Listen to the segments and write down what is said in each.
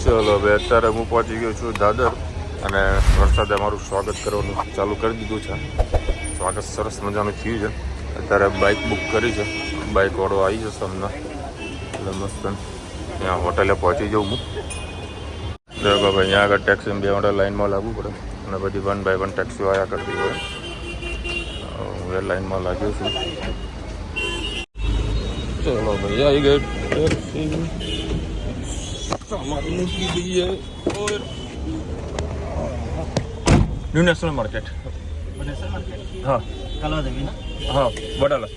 ચલો હવે અત્યારે હું પહોંચી ગયો છું દાદર અને વરસાદે અમારું સ્વાગત કરવાનું ચાલુ કરી દીધું છે. સ્વાગત સરસ મજાનું થયું છે. અત્યારે બાઇક બુક કરી છે, બાઇકવાળો આવી જશે હમણાં એટલે મસ્ત ત્યાં હોટેલે પહોંચી જાઉં હું. દેખો ભાઈ અહીંયા આગળ ટેક્સી 2 ઘંટા લાઇનમાં લાગવું પડે અને બધી 1 બાય 1 ટેક્સીઓ આવ્યા કરતી હોય. હું એ લાઇનમાં લાગ્યો છું. ચલો ભાઈ આવી ગઈ ટેક્સી सामान मूकी दी है और न्यू नेशनल मार्केट. हाँ हाँ वडाला.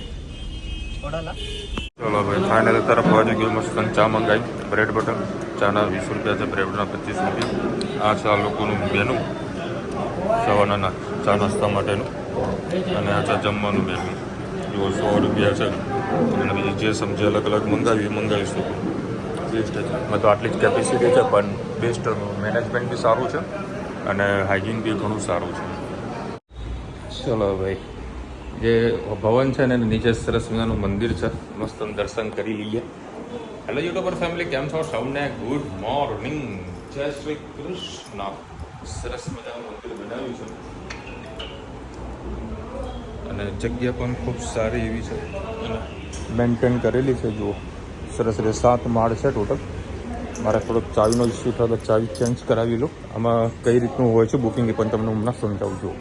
चलो भाई फाइनल तरफ पहुँच गए. मस्त चा मंगाई, ब्रेड बटर. चाना 20 रुपया છે, બ્રેડના 25 રૂપિયા. આ છે આ લોકોનું મેનુ સવારના ચા નાસ્તા માટેનું અને આ છે જમવાનું મેનુ. જો 100 રૂપિયા છે અને બીજી જે સમજે અલગ અલગ મંગાવીશું. બેસ્ટ છે. મેં તો આટલી જ કેપેસિટી છે પણ બેસ્ટ મેનેજમેન્ટ બી સારું છે અને હાઇજીન બી ઘણું સારું છે. ચલો ભાઈ જે ભવન છે ને નીચે સરસ મજાનું મંદિર છે, મસ્ત દર્શન કરી લઈએ. હેલો યુટ્યુબર ફેમિલી, કેમ છો સૌને? ગુડ મોર્નિંગ, જય શ્રી કૃષ્ણ. સરસ મજાનું મંદિર બનાવ્યું છે અને જગ્યા પણ ખૂબ સારી એવી છે અને મેન્ટેન કરેલી છે. જુઓ સરસ રીતે 7 માળ છે ટોટલ. મારે થોડોક ચાવીનો ઇસ્યુ થયો તો ચાવી ચેન્જ કરાવી લો. આમાં કઈ રીતનું હોય છે બુકિંગ એ પણ તમને હમણાં સમજાવું છું.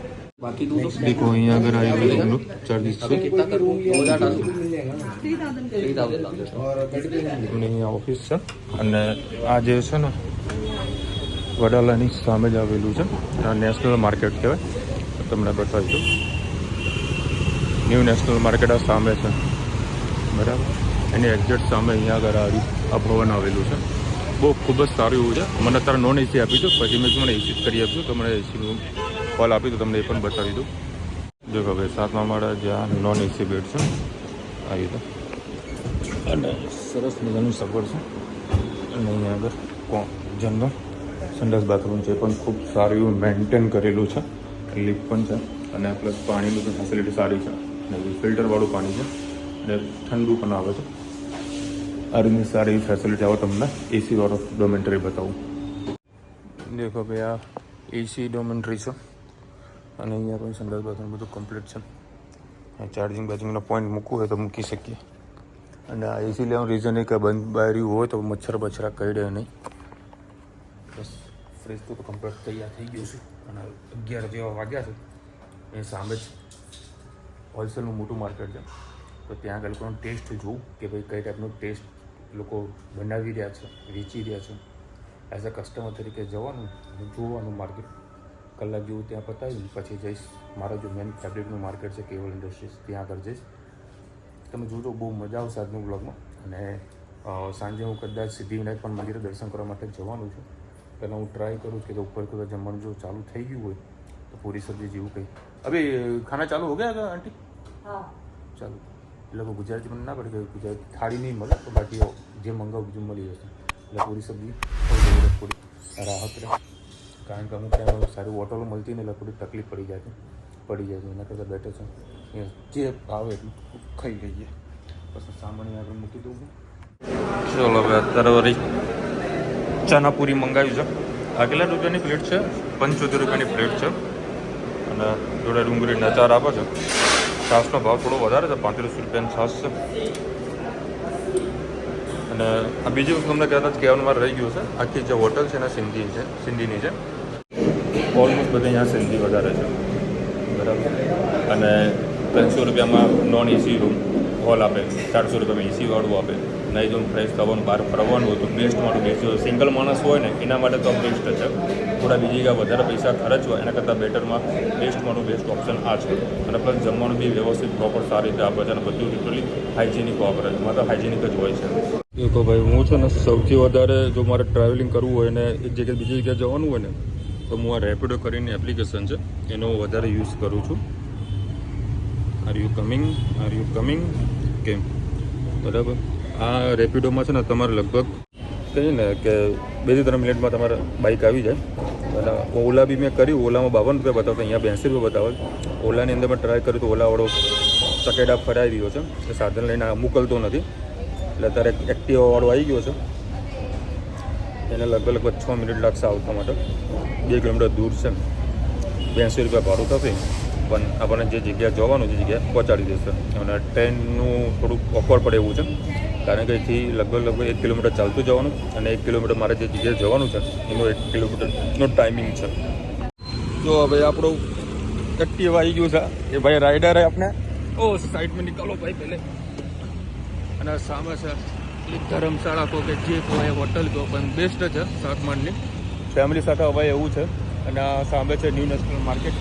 બાકી તો દેખો અહીંયા આગળ આવી ગયું ચાર્જીસ છે અહીંયા ઓફિસ છે અને આ જે છે ને વડાલાની સામે જ આવેલું છે. આ નેશનલ માર્કેટ કહેવાય. તમને બતાવી દઉં, ન્યૂ નેશનલ માર્કેટ આ સામે છે બરાબર. એની એક્ઝેક્ટ સામે અહીંયા આગળ આ ભવન આવેલું છે. બહુ ખૂબ જ સારું એવું છે. મને અત્યારે નોન એસી આપી દો, પછી મેં મને એસી જ કરી આપ્યું તો મને એસીનું કોલ આપી તો તમને એ પણ બતાવી દઉં. જો હવે 7મા માળે જ્યાં નોન એસી બેડ છે આવી રીતે અને સરસ મજાનું સગવડ છે અને અહીંયા આગળ જનરલ સંડાસ બાથરૂમ છે પણ ખૂબ સારું એવું મેન્ટેન કરેલું છે. લિફ્ટ પણ છે અને પ્લસ પાણીની પણ ફેસિલિટી સારી છે અને ફિલ્ટરવાળું પાણી છે અને ઠંડુ પણ આવે છે. આ રીતની સારી એવી ફેસિલિટી આવે. તમને એસીવાળો ડોમેન્ટરી બતાવું. દેખો ભાઈ આ એસી ડોમેન્ટરી છે અને અહીંયા પણ સંડાસ બાથરૂમ બધું કમ્પ્લીટ છે. ચાર્જિંગ બાજિંગનો પોઈન્ટ મૂકવું હોય તો મૂકી શકીએ. અને આ એસી લેવાનું રીઝન એ કે બંધ બાર્યું હોય તો મચ્છર બચ્છરા કરડે નહીં. બસ ફ્રેશ તો કમ્પ્લીટ તૈયાર થઈ ગયું છે અને 11 જેવા વાગ્યા છે. એ સામે જ હોલસેલનું મોટું માર્કેટ છે તો ત્યાં આગળ લોકોનો ટેસ્ટ જોવું કે ભાઈ કઈ ટાઈપનો ટેસ્ટ લોકો બનાવી રહ્યા છે, વેચી રહ્યા છે. એઝ અ કસ્ટમર તરીકે જવાનું, જોવાનું માર્કેટ. કલાક જેવું ત્યાં પતાવી પછી જઈશ. મારો જો મેન ફેબ્રિકનું માર્કેટ છે કેવલ ઇન્ડસ્ટ્રીઝ, ત્યાં આગળ જઈશ. તમે જોજો, બહુ મજા આવશે આજનું બ્લોગમાં. અને સાંજે હું કદાચ સિદ્ધિવિનાયક પણ મંદિરે દર્શન કરવા માટે જવાનું છું. પહેલાં હું ટ્રાય કરું કે ઉપર કોઈ જમવાનું જો ચાલુ થઈ ગયું હોય તો પૂરી સબ્જી જેવું કંઈ. અભી ખાના ચાલુ હો ગયા આંટી? હા ચાલુ. એ લોકો ગુજરાતી મને ના પડે કે ગુજરાતી થાળી નહીં મળે તો બાકી જે મંગાવું બીજું મળી જશે. એટલે પૂરી સબ્જી થોડી રાહત રહે. કારણ કે અમુક ટાઈમ સારી હોટલો મળતી ને એટલે થોડી તકલીફ પડી જાય છે. એના કરતાં બેટર છે જે આવે એટલું ખાઈ લઈએ. પછી સામાન્ય આગળ મૂકી દઉં. ચલો હવે અત્યારે વળી ચાના પૂરી મંગાવી છે. આ કેટલા રૂપિયાની પ્લેટ છે? 75 રૂપિયાની પ્લેટ છે અને જોડે ડુંગળીના ચાર આપે છે. છાશનો ભાવ થોડો વધારે છે, 35 રૂપિયાની છાશ છે. અને આ બીજી વસ્તુ તમને કહેવાનું મારે રહી ગયું છે. આખી જે હોટલ છે ને સિંધીની છે. ઓલમોસ્ટ બધે અહીંયા સિંધી વધારે છે બરાબર. અને 300 રૂપિયામાં નોન એસી રૂમ હોલ આપે, 400 રૂપિયામાં એસીવાળું આપે. નહીં જો ફ્રેશ થવાનું બહાર ફરવાનું હોય તો બેસ્ટમાંનું બેસ્ટ. સિંગલ માણસ હોય ને એના માટે તો બેસ્ટ છે. થોડા બીજી કાંઈ વધારે પૈસા ખર્ચવા એના કરતાં બેટરમાં બેસ્ટમાંનું બેસ્ટ ઓપ્શન આ છે. અને પ્લસ જમવાનું બી વ્યવસ્થિત પ્રોપર સારી રીતે આપે છે અને બધું લિટરલી હાઇજેનિક વાપરે છે. માત્ર હાઇજેનિક જ હોય છે. દેખો ભાઈ, હું છે ને સૌથી વધારે જો મારે ટ્રાવેલિંગ કરવું હોય ને એક જગ્યાએ બીજી જગ્યાએ જવાનું હોય ને તો હું આ રેપિડો કરીને એપ્લિકેશન છે એનો હું વધારે યુઝ કરું છું. આર યુ કમિંગ કેમ બરાબર. આ રેપિડોમાં છે ને તમારે લગભગ કહીએ ને કે 2 થી 3 મિનિટમાં તમારે બાઇક આવી જાય. અને ઓલા બી મેં કર્યું, ઓલામાં 52 રૂપિયા બતાવતા, અહીંયા 82 રૂપિયા બતાવે. ઓલાની અંદર મેં ટ્રાય કર્યું તો ઓલાવાળો ચકેડા ફરાવી રહ્યો છે. એ સાધન લઈને મોકલતો નથી. એટલે અત્યારે એક્ટિવાવાળો આવી ગયો છે એને લગભગ 6 મિનિટ લાગશે આવતા માટે. 2 કિલોમીટર દૂર છે. 82 રૂપિયા ભાડું થશે, પણ આપણને જે જગ્યાએ જવાનું છે જગ્યાએ પહોંચાડી દેશે. અને ટ્રેનનું થોડુંક ઓકવર્ડ પડે એવું છે, કારણ કે અહીંથી લગભગ 1 કિલોમીટર ચાલતું જવાનું અને 1 કિલોમીટર મારે જે જગ્યાએ જવાનું છે એનું 1 કિલોમીટરનો ટાઈમિંગ છે. જો ભાઈ આપણું એક્ટિવા આવી ગયું છે. એ ભાઈ રાઈડર આપણે સાઈડમાં નીકળો ભાઈ પહેલે. અને સામે છે એક ધર્મશાળા કહો કે જે કહો એ હોટલ કહો, પણ બેસ્ટ છે શાકમાળની. ફેમિલી સાથે હવે એવું છે. અને આ સામે છે ન્યૂ નેશનલ માર્કેટ.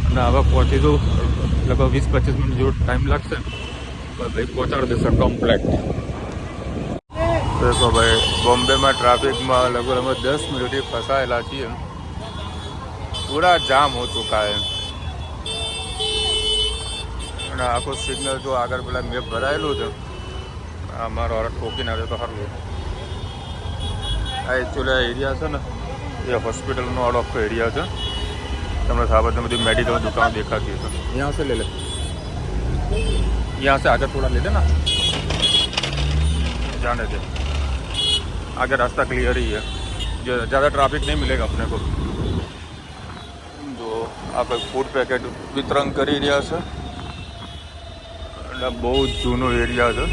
અને હવે પહોંચીશું લગભગ 20-25 મિનિટ જેવો ટાઈમ લાગશે, ભાઈ પહોંચાડી દેશે કમ્પ્લેટ. દેખો ભાઈ, બોમ્બેમાં ટ્રાફિકમાં લગભગ અમે 10 મિનિટથી ફસાયેલા છીએ. પૂરા જામ હો ચુકા હે. અને આખું સિગ્નલ જો આગળ પેલા મેપ ભરાયેલું છે. આ મારો હાથ ઠોકીને આવે તો સારું. આ એકચ્યુઅલી આ એરિયા છે ને એ હોસ્પિટલનો આખો એરિયા છે. તમને સાબત બધી मेडिकल दुकान दिखाती है. यहाँ से ले ले, यहाँ से आगे थोड़ा ले लेना, जाने दे. आगे रास्ता क्लियर ही है, जो ज़्यादा ट्रैफिक नहीं मिलेगा अपने को. जो आप फूड पैकेट वितरण કરી રહ્યા છે. એટલે બહુ જૂનો એરિયા છે.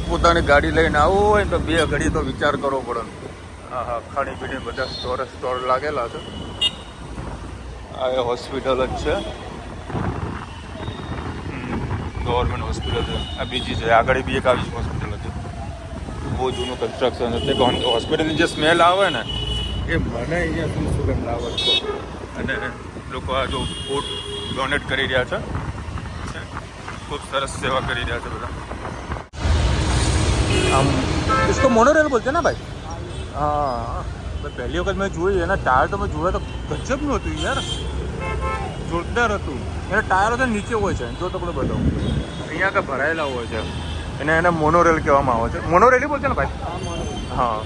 પોતાની ગાડી લઈને આવવું હોય તો 2 ઘડી તો વિચાર કરવો પડે. હા, ખાણીપીણી બધા સ્ટોર લાગેલા છે. આ હોસ્પિટલ જ છે, ગવર્મેન્ટ હોસ્પિટલ છે. આ બીજી છે, આગળ બી એક આવી હોસ્પિટલ છે. બહુ જૂનું કન્સ્ટ્રક્શન છે. હોસ્પિટલની જે સ્મેલ આવે ને એ મને અહીંયા સુગંધ આવે છે. અને લોકો આ જો ફૂડ ડોનેટ કરી રહ્યા છે, ખૂબ સરસ સેવા કરી રહ્યા છે બધા. આમ इसको मोनोरेल बोलते ना भाई. हाँ, પહેલી વખત મેં જોઈ એના ટાયર તો મેં જોયા તો ગજબનું હતું યાર, જોરદાર હતું. એના ટાયરો તો નીચે હોય છે, જો તમને બતાવું અહીંયા આગળ ભરાયેલા હોય છે. એને મોનોરેલ કહેવામાં આવે છે. મોનોરેલ બોલશે ને ભાઈ? હા.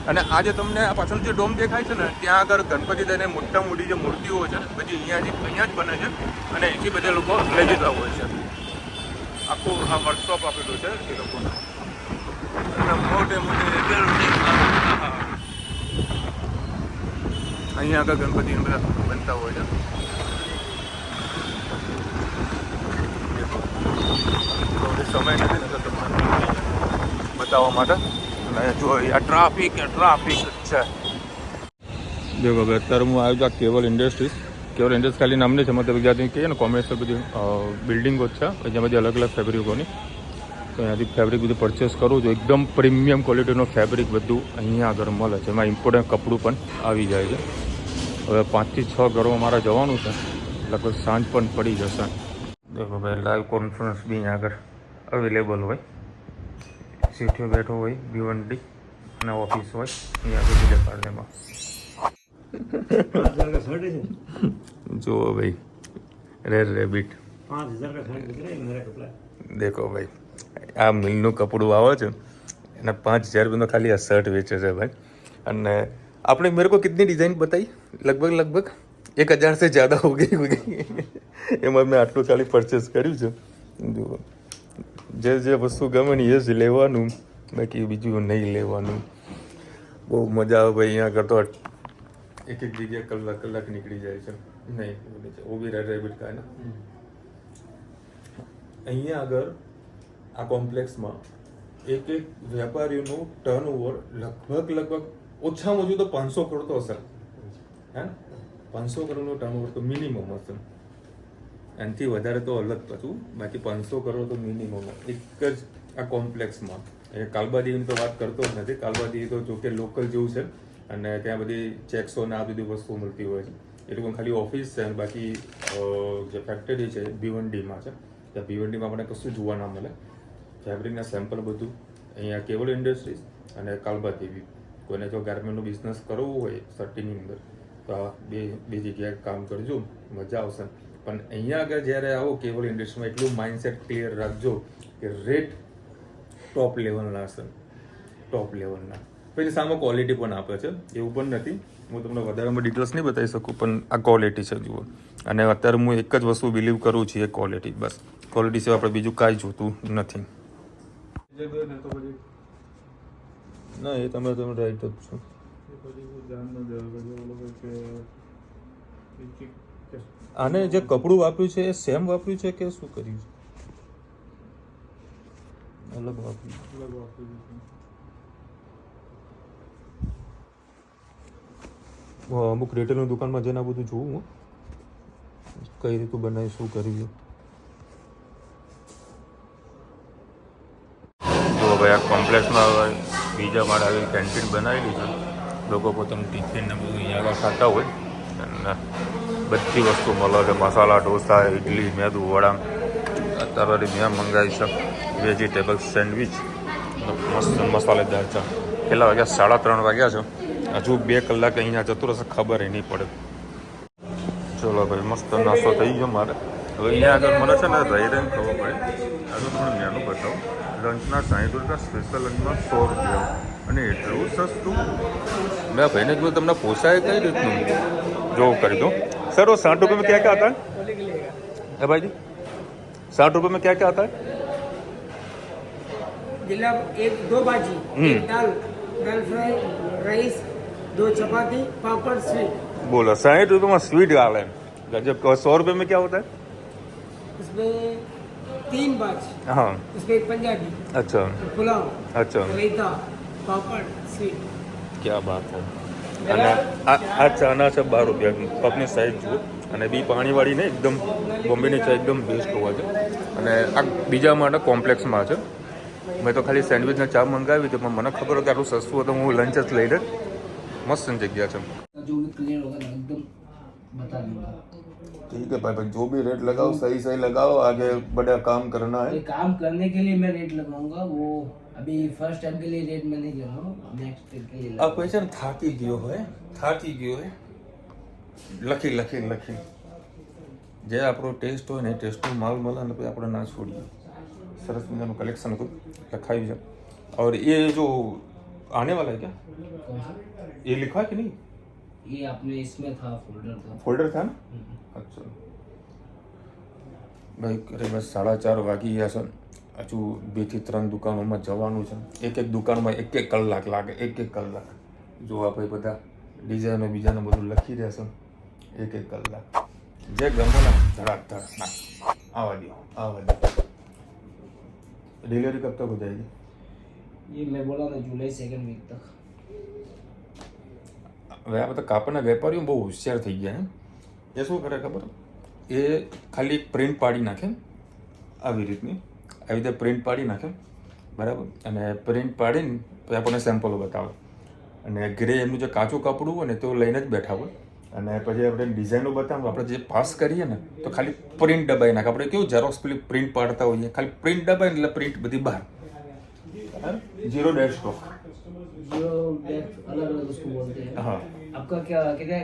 અને આ જે તમને આ પાછળ જે ડોમ દેખાય છે ને, ત્યાં આગળ ગણપતિ દાદાની મોટી જે મૂર્તિઓ હોય છે ને બધી અહીંયા જ બને છે. અને અહીંથી બધા લોકો લઈ જતા હોય છે. આખું આ વર્કશોપ આપેલું છે એ લોકોને. મોટી અહીંયા આગળ ગણપતિ બધા બનતા હોય છે. સમય નથી ને તમને બતાવવા માટે. અને જો આ ટ્રાફિક છે. જો હવે અત્યારે હું આવ્યો છું આ કેવલ ઇન્ડસ્ટ્રીઝ. કેવલ ઇન્ડસ્ટ્રીઝ ખાલી નામની છે, મતલબ જ્યાંથી કહીએ ને કોમર્શિયલ બધી બિલ્ડિંગો છે, જ્યાં બધી અલગ અલગ ફેબ્રિકોની. તો અહીંયાથી ફેબ્રિક બધું પરચેસ કરવું છું. એકદમ પ્રીમિયમ ક્વોલિટીનો ફેબ્રિક બધું અહીંયા આગળ મળે છે. એમાં ઇમ્પોર્ટન્ટ કપડું પણ આવી જાય છે. હવે 5 થી 6 ઘરમાં મારે જવાનું છે, લગભગ સાંજ પણ પડી જશે. દેખો ભાઈ, લાઈવ કોન્ફરન્સ બી અહીંયા આગળ અવેલેબલ હોય. સીટીઓ બેઠો હોય, ભીવંડી અને ઓફિસ હોય અહીંયા આગળ ડિપાર્ટમેન્ટમાં. જુઓ ભાઈ, રેડ રેબિટ. દેખો ભાઈ, આ મિલનું કપડું આવે છે એના 5000 રૂપિયાનો ખાલી આ શર્ટ વેચે છે ભાઈ. અને आपने मेरे को कितनी डिज़ाइन बताई? लगभग 1000 से ज़्यादा हो गई એમાં મેં આટલું ખાલી પરચેસ કર્યું છે. જુઓ, જે વસ્તુ ગમે ને એ જ લેવાનું, બાકી બીજું નહીં લેવાનું. બહુ મજા આવે ભાઈ. અહીંયા આગળ તો એક જગ્યાએ કલાક નીકળી જાય છે. નહીં વો ભી રેબિટ કા ના. અહીંયા આગળ આ કોમ્પ્લેક્સમાં એક વેપારીનું ટર્નઓવર લગભગ ઓછામાં ઓછું તો 500 કરોડ તો હશે. હે, 500 કરોડનું ટર્નઓવર તો મિનિમમ હશે. એનાથી વધારે તો અલગ પાછું, બાકી 500 કરોડ તો મિનિમમ એક જ આ કોમ્પ્લેક્સમાં. એ કાલબાદેવીની તો વાત કરતો જ નથી. કાલબાદેવી તો જોકે લોકલ જેવું છે અને ત્યાં બધી ચેક્સો ને આ બધી વસ્તુઓ મળતી હોય છે. એ લોકો ખાલી ઓફિસ છે અને બાકી જે ફેક્ટરી છે ભીવંડીમાં છે. ત્યાં ભીવંડીમાં આપણે કશું જોવા ના મળે. ફેબ્રિકના સેમ્પલ બધું અહીંયા કેવલ ઇન્ડસ્ટ્રીઝ અને કાલબાદેવી. કોઈને જો ગાર્મેન્ટનો બિઝનેસ કરવો હોય સર્ટીની અંદર તો આ બે જગ્યાએ કામ કરજો, મજા આવશે. પણ અહીંયા આગળ જ્યારે આવો કેવલ ઇન્ડસ્ટ્રીમાં એટલું માઇન્ડસેટ ક્લિયર રાખજો કે રેટ ટોપ લેવલના હશે, ટોપ લેવલના. પછી સામે ક્વોલિટી પણ આપે છે, એવું પણ નથી. હું તમને વધારેમાં ડિટેલ્સ નહીં બતાવી શકું, પણ આ ક્વોલિટી છે જુઓ. અને અત્યારે હું એક જ વસ્તુ બિલીવ કરું છું, એ ક્વોલિટી. બસ ક્વોલિટી સિવાય આપણે બીજું કાંઈ જોતું નથી. ના એ તમે રાઈટ જ છો. આને જે કપડું વાપર્યું છે એ સેમ વાપર્યું છે કે શું કર્યું છે? અલગ વાપર્યું. અમુક રિટેલની દુકાનમાં જઈને આ બધું જોવું કઈ રીતું બનાવી શું કર્યું. જો ભાઈ આ કોમ્પ્લેક્સમાં બીજા માળે આવી કેન્ટીન બનાવેલી છે. લોકો પોતાનું ટિફિન ને બધું અહીંયા આગળ ખાતા હોય અને બધી વસ્તુ મળે છે. મસાલા ઢોસા, ઇડલી, મેદુ વડા. અત્યારે મેં મંગાવી છે વેજીટેબલ સેન્ડવિચ મસ્ત મસાલેદાર છે. કેટલા વાગ્યા? 3:30 વાગ્યા છે. હજુ 2 કલાક અહીંયા જતું રહેશે ખબર નહીં પડે. ચલો ભાઈ મસ્ત નાસ્તો થઈ ગયો મારે. હવે અહીંયા આગળ મને છે ને રહી રહીને ખબર પડે. આગળ તમને મેનુ બતાવું. લંચના 60 રૂપિયા, સ્પેશિયલ લંચમાં 100 રૂપિયા અને એટલું સસ્તું. મેં ભાઈને કીધું તમને પોસાય કઈ રીતનું જો કરી દો. सर वो 60 रुपये में क्या क्या आता है? भाई जी 60 रुपये में क्या क्या आता है? जलेब एक 2 भाजी, एक दाल फ्राई, राइस, 2 चपाती, पापड़, स्वीट. बोलो 60 रुपये में स्वीट डाल है. जब 100 रुपये में क्या होता है? इसमें 3 भाज. हाँ. इसमें एक पंजाबी. अच्छा. पुलाव. अच्छा. रायता, पापड़, स्वीट. क्या बात है. અને આ ચાના છે 12 રૂપિયા. કપની સાઈઝ જુઓ અને બી પાણીવાળી ને એકદમ બોમ્બેની ચા એકદમ બેસ્ટ હોવા છે. અને આ બીજા માટે કોમ્પ્લેક્સમાં છે. મેં તો ખાલી સેન્ડવિચ ને ચા મંગાવી હતી પણ મને ખબર હતી આટલું સસ્તું હતું હું લંચ જ લઈ લે. મસ્ત જગ્યા છે. जो भी क्लियर होगा ना एकदम बता दूंगा. ठीक है भाई जो भी रेट लगाओ सही सही लगाओ. आगे बड़ा काम करना है. काम करने के लिए मैं रेट लगाऊंगा. वो अभी फर्स्ट टाइम के लिए रेट में नहीं लगाऊंगा. नेक्स्ट टाइम के लिए આ પૈસા થાકી ગયો હોય લખી જે આપણો ટેસ્ટ હોય ને ટેસ્ટનો માલ મળે ને પછી આપણે ના છોડીએ. સરસ મજાનું કલેક્શન હતું લખાયું છે. और ये जो आने वाला है क्या? ये लिखा है कि नहीं? ये आपने इसमें था फोल्डर था ना? अच्छा ભાઈ અરે બસ 4:30 વાગી ગયા છે. હજુ 2 થી 3 દુકાનોમાં જવાનું છે. એક દુકાનમાં 1 કલાક લાગે. 1 કલાક જોવા ભાઈ બધા ડિઝાઇનો બીજાને બધું લખી રહ્યા છે. 1 કલાક જે ગમે ને ધડાક ના આવા દો. डिलीवरी कब तक हो जाएगी? ये मैं बोला था जुलाई 2nd वीक तक. હવે આ બધા કાપડના વેપારીઓ બહુ હોશિયાર થઈ ગયા. એ શું કરે ખબર? એ ખાલી પ્રિન્ટ પાડી નાખે આવી રીતે પ્રિન્ટ પાડી નાખે બરાબર. અને પ્રિન્ટ પાડીને પછી આપણને સેમ્પલો બતાવે અને ઘરે એમનું જે કાચું કપડું હોય ને તો લઈને જ બેઠા હોય. અને પછી આપણે ડિઝાઇનો બતાવો આપણે જે પાસ કરીએ ને તો ખાલી પ્રિન્ટ દબાઈ નાખે. આપણે કેવું ઝેરોક્સ પેલી પ્રિન્ટ પાડતા હોઈએ ખાલી પ્રિન્ટ દબાઈને એટલે પ્રિન્ટ બધી બહાર. 0 ડેશ સ્ટોક. अलग अलग उसको बोलते हैं. हाँ. आपका क्या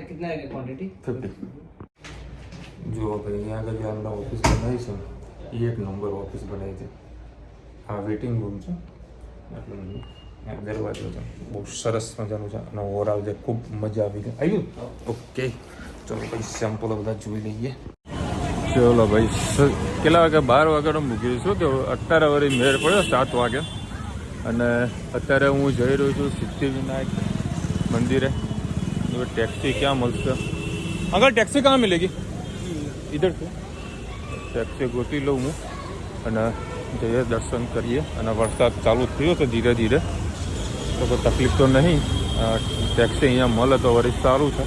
कितना है क्वांटिटी? 50. जो भाई यहाँ का जो हमने ऑफिस बनाई છે એ 1 નંબર ઓફિસ બનાવી છે. આ વેઇટિંગ રૂમ છે દરવાજો છે. બહુ સરસ મજાનું છે અને ઓવરઓલ જે ખૂબ મજા આવી ગઈ. આવ્યું ઓકે. ચલો ભાઈ સેમ્પલો બધા જોઈ લઈએ. ચલો ભાઈ કેટલા વાગે? 12 વાગ્યાનો મૂકી શું કે અત્યારે વળી મેળ પડ્યો 7 વાગે. અને અત્યારે હું જઈ રહ્યો છું સિદ્ધિવિનાયક મંદિરે. तो टैक्सी क्या મળશે? अंकल टैक्सी कहाँ मिलेगी? इधर से टैक्सी ગોતી લઉં હું અને જઈએ દર્શન કરીએ. અને વરસાદ ચાલુ થયો છે ધીરે ધીરે તો કોઈ તકલીફ તો નહીં. ટેક્સી અહીંયા મળે તો વળી સારું છે.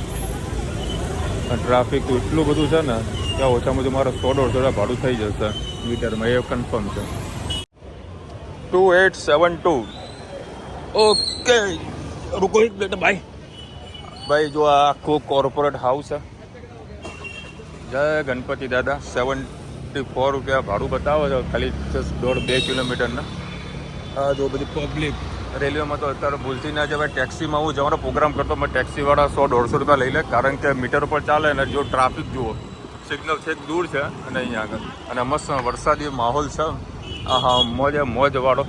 ટ્રાફિક એટલું બધું છે ને ત્યાં ઓછામાં ઓછું મારે 100-150 ભાડું થઈ જશે મીટરમાં. એ કન્ફર્મ છે. 2872. ઓકે રૂકો એક મિનિટ ભાઈ જો આ આખું કોર્પોરેટ હાઉસ છે. જય ગણપતિ દાદા. 74 રૂપિયા ભાડું બતાવો છો ખાલી 1.5-2 કિલોમીટરના. આ જો બધી પબ્લિક. રેલવેમાં તો અત્યારે ભૂલથી ના જવાય. ટેક્સીમાં હું જવાનો પ્રોગ્રામ કરતો મેં ટેક્સીવાળા 100-150 રૂપિયા લઈ લે કારણ કે મીટર ઉપર ચાલે અને જો ટ્રાફિક જુઓ સિગ્નલ છેક દૂર છે અને અહીંયા આગળ અને મસ્ત વરસાદી માહોલ છે. हाँ मौज वाड़ो.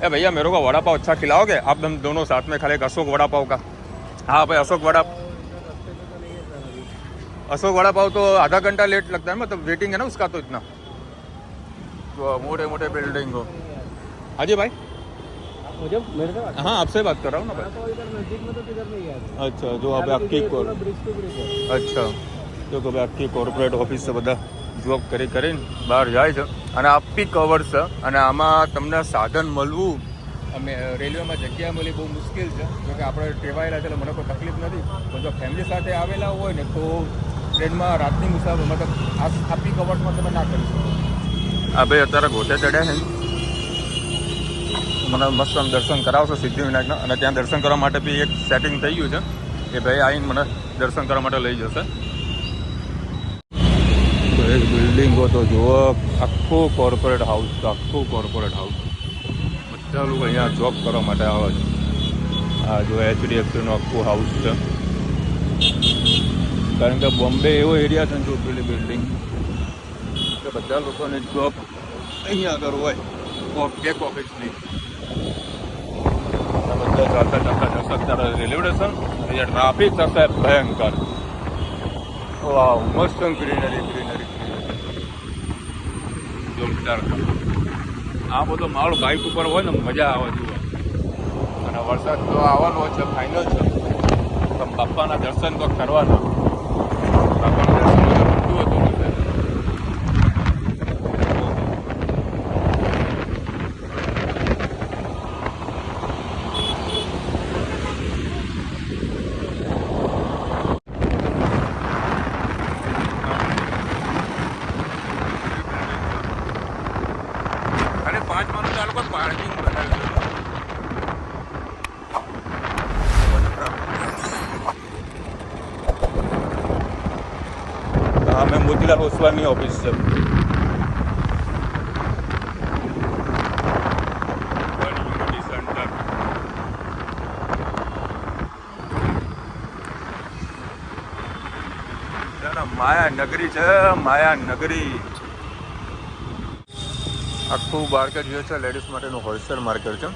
ए भैया मेरे को वड़ा पाव अच्छा खिलाओगे आप? हम दोनों साथ में खाले अशोक वड़ा पाव का. हाँ भाई अशोक वड़ा पाव तो आधा घंटा लेट लगता है. मतलब वेटिंग है ना उसका तो इतना. तो मोटे मोटे बिल्डिंग हो. हाँ जी भाई मुझे मेरे से बात हाँ आपसे बात कर रहा हूँ ना भाई तो इधर नजदीक में तो किधर नहीं है अच्छा જો આપણે આખી ब्रिज टू ब्रिज है અચ્છા જો કે ભાઈ આખી કોર્પોરેટ ઓફિસ બધા જોબ કરીને બહાર જાય છે અને આ પીક અવર્સ છે અને આમાં તમને સાધન મળવું અમે રેલવેમાં જગ્યા મળી બહુ મુશ્કેલ છે જો કે આપણે ટેવાયેલા છે એટલે મને કોઈ તકલીફ નથી પણ જો ફેમિલી સાથે આવેલા હોય ને તો ટ્રેનમાં રાતની મુસાફરી મતલબ આ પીક અવર્સમાં તમે ના કરી શકો આ ભાઈ અત્યારે ગોતે ચડ્યા છે મને મસ્ત આમ દર્શન કરાવશો સિદ્ધિવિનાયકના અને ત્યાં દર્શન કરવા માટે બી એક સેટિંગ થઈ ગયું છે કે ભાઈ આવીને મને દર્શન કરવા માટે લઈ જશે એક બિલ્ડિંગો તો જુઓ આખું કોર્પોરેટ હાઉસ તો આખું કોર્પોરેટ હાઉસ બધા લોકો અહીંયા જોબ કરવા માટે આવે છે આ જો HDFCનું આખું હાઉસ છે કારણ કે બોમ્બે એવો એરિયા છે ને જો પેલી બિલ્ડિંગ કે બધા લોકોને જોબ અહીંયા આગળ હોય બેક ઓફિસની બધા ચાલતા જતા રેલવે સ્ટેશન અહીંયા ટ્રાફિક થશે ભયંકર વાવ મસ્ત ગ્રીનરી જોરદાર આ બધો માહોલ બાઇક ઉપર હોય ને મજા આવે જુઓ અને વરસાદ તો આવવાનો છે ફાઇનલ છે તો બાપાના દર્શન તો કરવાના બાપાના દર્શન બધું હતું મેં મોતીલાલ ઓસવાલની ઓફિસ છે માયા નગરી છે માયા નગરી આખું માર્કેટ જે છે લેડીઝ માટેનું હોલસેલ માર્કેટ છે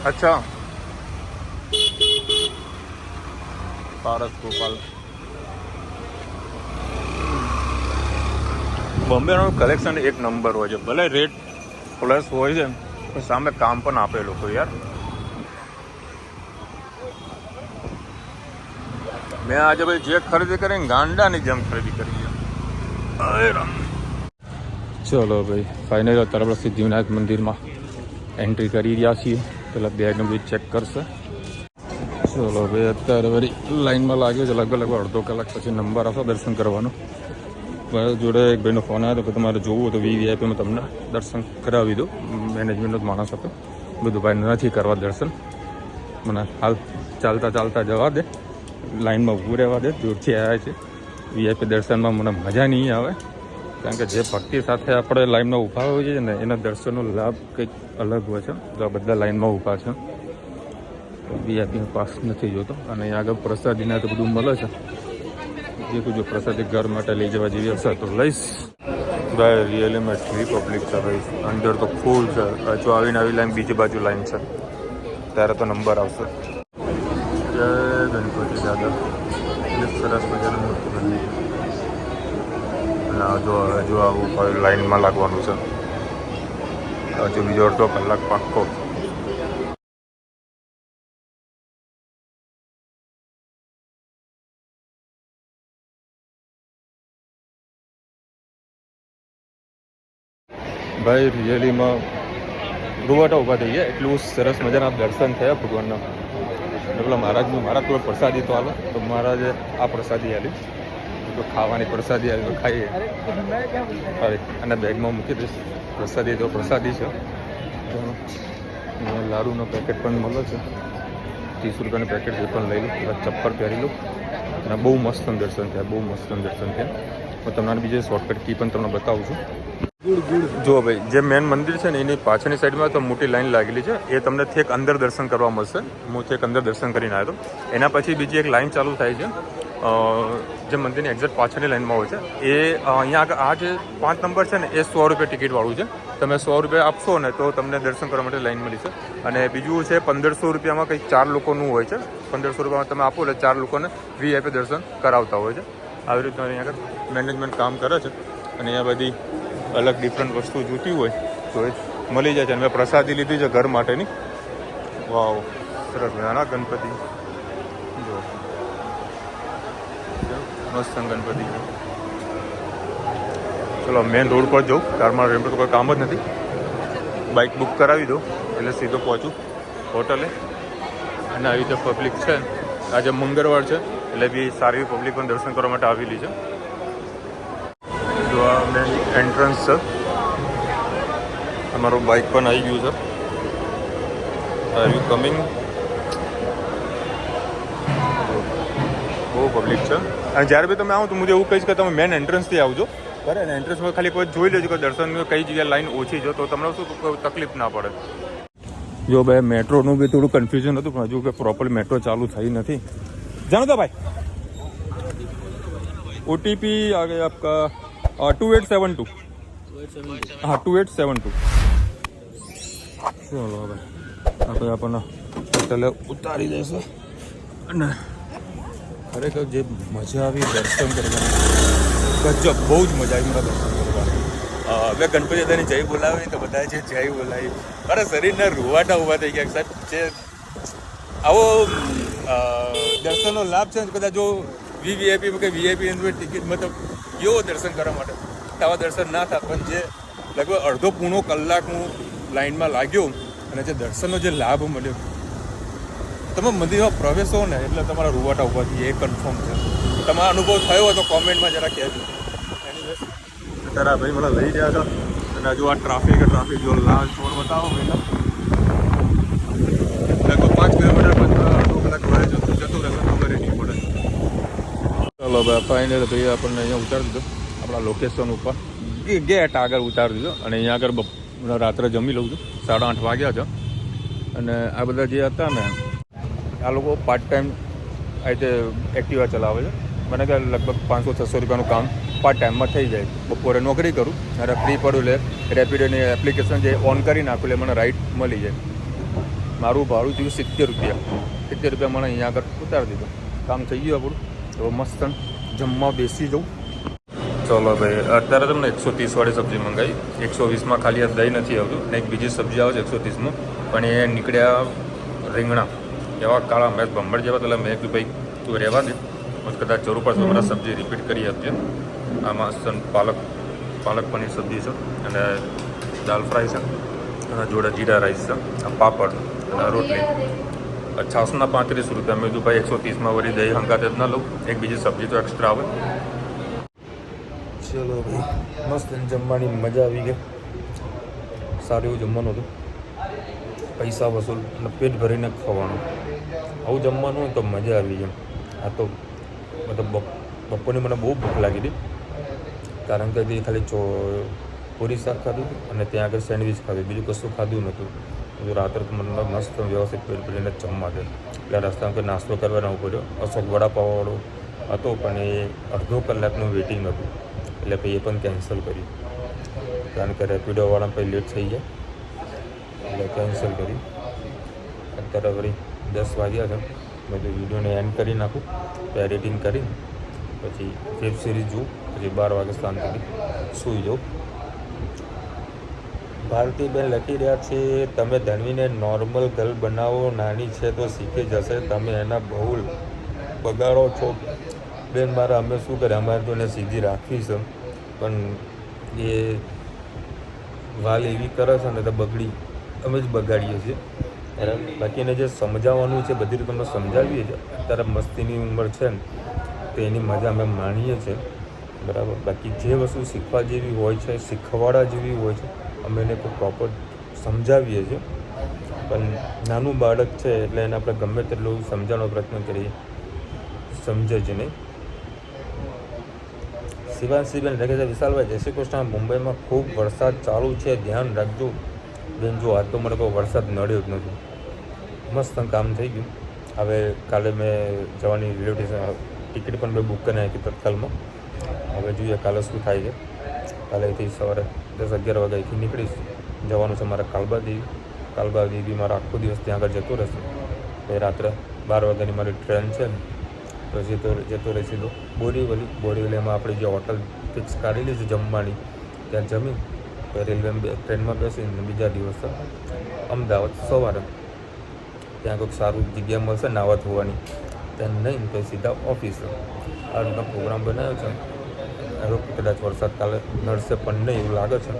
અચ્છા પારસ ગોપાલ બોમ્બેનું કલેક્શન એક નંબર હોય છે ભલે રેટ પ્લસ હોય છે પણ સામે કામ પણ આપે લોકો યાર મેં આજે ભાઈ જે ખરીદી કરીને ગાંડાની જેમ ખરીદી કરી ચલો ભાઈ ફાઇનલ અત્યારે આપણે સિદ્ધિવિનાયક મંદિરમાં એન્ટ્રી કરી રહ્યા છીએ પેલા બેગને બી ચેક કરશે ચલો ભાઈ અત્યારે વળી લાઈનમાં લાગ્યો છે લગભગ અડધો કલાક પછી નંબર આવશે દર્શન કરવાનો મારા જોડે એક ભાઈનો ફોન આવ્યો તો તમારે જોવું હોય તો VVIPમાં તમને દર્શન કરાવી દો મેનેજમેન્ટનો જ માણસ હતો બધું ભાઈ નથી કરવા દર્શન મને હાલ ચાલતા જવા દે લાઈનમાં ઊભું રહેવા દે દૂરથી આવ્યા છે VIP દર્શનમાં મને મજા નહીં આવે કારણ કે જે ભક્તિ સાથે આપણે લાઈનમાં ઊભા હોય છે ને એના દર્શનનો લાભ કંઈક અલગ હોય છે તો આ બધા લાઈનમાં ઊભા છે VIP પાસ નથી જોતો અને અહીંયા આગળ પ્રસાદીના તો બધું મળે છે જે કોઈ જો પ્રસાદી ઘર માટે લઈ જવા જેવી હશે તો લઈશ ભાઈ રિયલીમાં એટલી પબ્લિક છે ભાઈ અંદર તો ફૂલ છે જો આવીને આવી લાઈન બીજી બાજુ લાઈન છે ત્યારે તો નંબર આવશે જય ગણપતિ દાદા એક સરસ મજાનું મૂર્તિ બની અને જો આવું લાઈનમાં લાગવાનું છે હજુ બીજો અડધો કલાક પાક્કો ભાઈ રિયલીમાં રૂવાટા ઊભા થઈ ગયા એટલું સરસ મજાના દર્શન થયા ભગવાનના પેલા મહારાજ થોડો પ્રસાદી તો આલો તો મહારાજે આ પ્રસાદી આલી તો ખાવાની પ્રસાદી આવી તો ખાઈએ અરે અને બેગમાં મૂકી દઈશ પ્રસાદી તો પ્રસાદી છે લાડુનો પેકેટ પણ મળે છે 30 રૂપિયાનું પેકેટ એ પણ લઈ લો ચપ્પલ પહેરી લો અને બહુ મસ્ત દર્શન થયા હું તમને બીજે શોર્ટકટ કી પણ તમને બતાવું છું જો ભાઈ જે મેન મંદિર છે ને એની પાછળની સાઈડમાં તો મોટી લાઈન લાગેલી છે એ તમને થેક અંદર દર્શન કરવા મળશે હું થેક અંદર દર્શન કરીને આવ્યો હતો એના પછી બીજી એક લાઈન ચાલુ થાય છે જે મંદિરની એક્ઝેક્ટ પાછળની લાઈનમાં હોય છે એ અહીંયા આગળ આ જે 5 નંબર છે ને એ 100 રૂપિયા ટિકિટવાળું છે તમે 100 રૂપિયા આપશો ને તો તમને દર્શન કરવા માટે લાઈન મળી છે અને બીજું છે 1500 રૂપિયામાં કંઈક 4 લોકોનું હોય છે 1500 રૂપિયામાં તમે આપો એટલે 4 લોકોને VIP દર્શન કરાવતા હોય છે આવી રીતના અહીંયા આગળ મેનેજમેન્ટ કામ કરે છે અને અહીંયા બધી અલગ ડિફરન્ટ વસ્તુ જોતી હોય તો એ મળી જાય છે. અને મેં પ્રસાદી લીધી છે ઘર માટેની. વાવ, સરસ મજાના ગણપતિ જો મસ્ત ગણપતિ છે. ચલો મેન રોડ પર જાઉં, કારમાં રેમ પર કોઈ કામ જ નથી. બાઇક બુક કરાવી દો એટલે સીધો પહોંચું હોટલે. અને આવી રીતે પબ્લિક છે, આજે મંગળવાર છે એટલે બી સારી પબ્લિક પણ દર્શન કરવા માટે આવેલી છે. જો આ મેન એન્ટ્રન્સ છે. અમારું બાઇક પણ આવી ગયું છે. Are you coming? બહુ પબ્લિક છે. અને જ્યારે બી તમે આવો તો હું એવું કહીશ કે તમે મેન એન્ટ્રન્સથી આવજો. બરાબર ને? એન્ટ્રન્સમાં ખાલી કોઈ જોઈ લેજો કે દર્શન કઈ જગ્યાએ લાઈન ઓછી છે, તો તમને શું કોઈ તકલીફ ના પડે. જો ભાઈ મેટ્રોનું બી થોડું કન્ફ્યુઝન હતું, પણ હજુ કે પ્રોપર મેટ્રો ચાલુ થઈ નથી. જાણો તો ભાઈ OTP आ गया आपका 2872. हाँ 2872. ચલો હવે આપણે આપણને હોટલે ઉતારી દઈશું. અને ખરેખર જે મજા આવી દર્શન કરવાની, ગજબ, બહુ જ મજા આવી મારા દર્શન કરવાની. હવે ગણપતિ દાદાની જય બોલાવી તો બધા જે જય બોલાવી, મારા શરીરના રૂવાટા ઊભા થઈ ગયા. સાહેબ જે આવો દર્શનનો લાભ છે ને, કદાચ જો VIP કે VIP ટિકિટ મતલબ એવો દર્શન કરવા માટે આવા દર્શન ના થાય. પણ જે લગભગ અડધો પૂણો કલાક હું લાઈનમાં લાગ્યો અને જે દર્શનનો જે લાભ મળ્યો, તમે મંદિરમાં પ્રવેશો ને એટલે તમારા રૂવાટા ઊભા થઈએ, એ કન્ફર્મ છે. તમારો અનુભવ થયો હોય તો કોમેન્ટમાં જરા કહેજો. તારા ભાઈ મને લઈ રહ્યા છો અને જો આ ટ્રાફિક જો લાલ ચોર બતાવો ભાઈ, લગભગ 5 કિલોમીટર અડધો કલાક વહે જતું રહેશે, ખબર નહીં પડે. ચાલો ભાઈ ફાઇનલ ભાઈ આપણને અહીંયા ઉતારી દીધો આપણા લોકેશન ઉપર, ગેટ આગળ ઉતારી દીધો. અને અહીંયા આગળ રાત્રે જમી લઉં છું, 8:30 વાગ્યા છે. અને આ બધા જે હતા ને આ લોકો પાર્ટ ટાઈમ આ રીતે એક્ટિવા ચલાવે છે. મને કે લગભગ 500-600 રૂપિયાનું કામ પાર્ટ ટાઈમમાં થઈ જાય. બપોરે નોકરી કરું અને ફ્રી પડું એટલે રેપિડોની એપ્લિકેશન જે ઓન કરી નાખું એટલે મને રાઈડ મળી જાય. મારું ભાડું થયું 70 રૂપિયા. 70 રૂપિયા મને અહીંયા આગળ ઉતારી દીધું. કામ થઈ ગયું આપણું. તો મસ્ત જમવા બેસી જાઉં. ચલો ભાઈ, અત્યારે તમને 130 વાળી સબ્જી મંગાવી. 120માં ખાલી આ દહીં નથી આવતું ને એક બીજી સબ્જી આવે છે 130માં, પણ એ નીકળ્યા રીંગણા એવા કાળા મેં ભંભળ જેવા. એટલે મેં કીધું ભાઈ તું રહેવા દે, કદાચ જરૂર પડશે મારા સબ્જી રિપીટ કરી આપજે. આમાં પાલક પનીર સબ્જી છે અને દાલ ફ્રાય છે અને જોડે જીરા રાઈસ છે, આ પાપડ અને રોટલી. છાસના 35 રૂપિયા. મેં કીધું ભાઈ 130માં વળી દહીં હંગાતે જ ના લઉં, એક બીજી સબ્જી તો એક્સ્ટ્રા આવે. ચલો ભાઈ, મસ્ત જમવાની મજા આવી ગઈ. સારું એવું જમવાનું હતું, પૈસા વસૂલ અને પેટ ભરીને ખવાનું. આવું જમવાનું હોય તો મજા આવી જાય. આ તો મતલબ બપોરની મને બહુ ભૂખ લાગી હતી, કારણ કે ખાલી પૂરી શાક ખાધું અને ત્યાં આગળ સેન્ડવિચ ખાધું, બીજું કશું ખાધું નહોતું. જો રાત્રે તો મને મસ્ત વ્યવસ્થિત પેટ ભરીને જમવા દે. એટલે રસ્તામાં કંઈ નાસ્તો કરવા ના પડ્યો. અશોક વડાપાવવાળો હતો પણ એ અડધો કલાકનું વેઇટિંગ હતું, એટલે પછી એ પણ કેન્સલ કર્યું, કારણ કે રેપિડોવાળા પછી લેટ થઈ જાય એટલે કેન્સલ કરી. અત્યારે વળી 10 વાગ્યા છે. બધું વિડીયોને એન્ડ કરી નાખું, તો એડિટિંગ કરી પછી વેબ સિરીઝ જોઉં, પછી 12 વાગે શાંતિથી સૂઈ જાઉં. ભારતીબેન લખી રહ્યા છે, તમે ધનવીને નોર્મલ ગર્લ બનાવો, નાની છે તો શીખી જશે, તમે એના બહુ બગાડો છો. બેન મારા અમે શું કરે, અમારે તો એને સીધી રાખવી છે, પણ એ વાલ એવી કરે છે ને તો બગડી અમે જ બગાડીએ છીએ. બરાબર, બાકી એને જે સમજાવવાનું છે બધી રીતે અમે સમજાવીએ છીએ. અત્યારે મસ્તીની ઉંમર છે ને તો એની મજા અમે માણીએ છીએ. બરાબર, બાકી જે વસ્તુ શીખવા જેવી હોય છે, શીખવાડા જેવી હોય છે, અમે એને કોઈ પ્રોપર સમજાવીએ છીએ. પણ નાનું બાળક છે એટલે એને આપણે ગમે તેટલું સમજાવવાનો પ્રયત્ન કરીએ, સમજે જ નહીં. શિવાંશીબેન લખે છે, વિશાલભાઈ જય શ્રી કૃષ્ણ, મુંબઈમાં ખૂબ વરસાદ ચાલુ છે, ધ્યાન રાખજો. બેન જો આજ તો મને કોઈ વરસાદ નડ્યો જ નથી, મસ્ત કામ થઈ ગયું. હવે કાલે મેં જવાની રિલેટિવ ટિકિટ પણ મેં બુક કરી નાખી તત્કાલમાં. હવે જોઈએ કાલે શું થાય છે. કાલેથી સવારે 10-11 વાગ્યાથી નીકળીશ. જવાનું છે મારા કાલબા દેવી મારા આખો દિવસ ત્યાં આગળ જતો રહેશે. એ રાત્રે 12 વાગ્યાની મારી ટ્રેન છે ને, પછી તો જતો રહે સીધો બોરીવલીમાં આપણે જે હોટલ ફિક્સ કાઢેલી છે જમવાની, ત્યાં જમી રેલવે ટ્રેનમાં બેસીને બીજા દિવસે અમદાવાદ સવારે ત્યાં કોઈક સારું જગ્યા મળશે નાવા ધોવાની ત્યાં નહીં પછી સીધા ઓફિસે. આ રીતનો પ્રોગ્રામ બનાવ્યો છે. હવે કદાચ વરસાદ કાલે નડશે પણ નહીં એવું લાગે છે.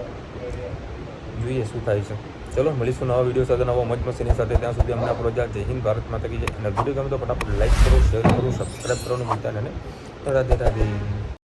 જોઈએ શું થાય છે. ચલો મળીશું નવા વિડીયો સાથે, નવા મોજ મસ્તીની સાથે. ત્યાં સુધી અમને આપણો જય હિન્દ, ભારત માતા કી જય. અને વિડીયો ગમે તો ફટાફટ લાઈક કરો, શેર કરો, સબસ્ક્રાઈબ કરવાનું ભૂલતા નહીં. રાધે રાધે.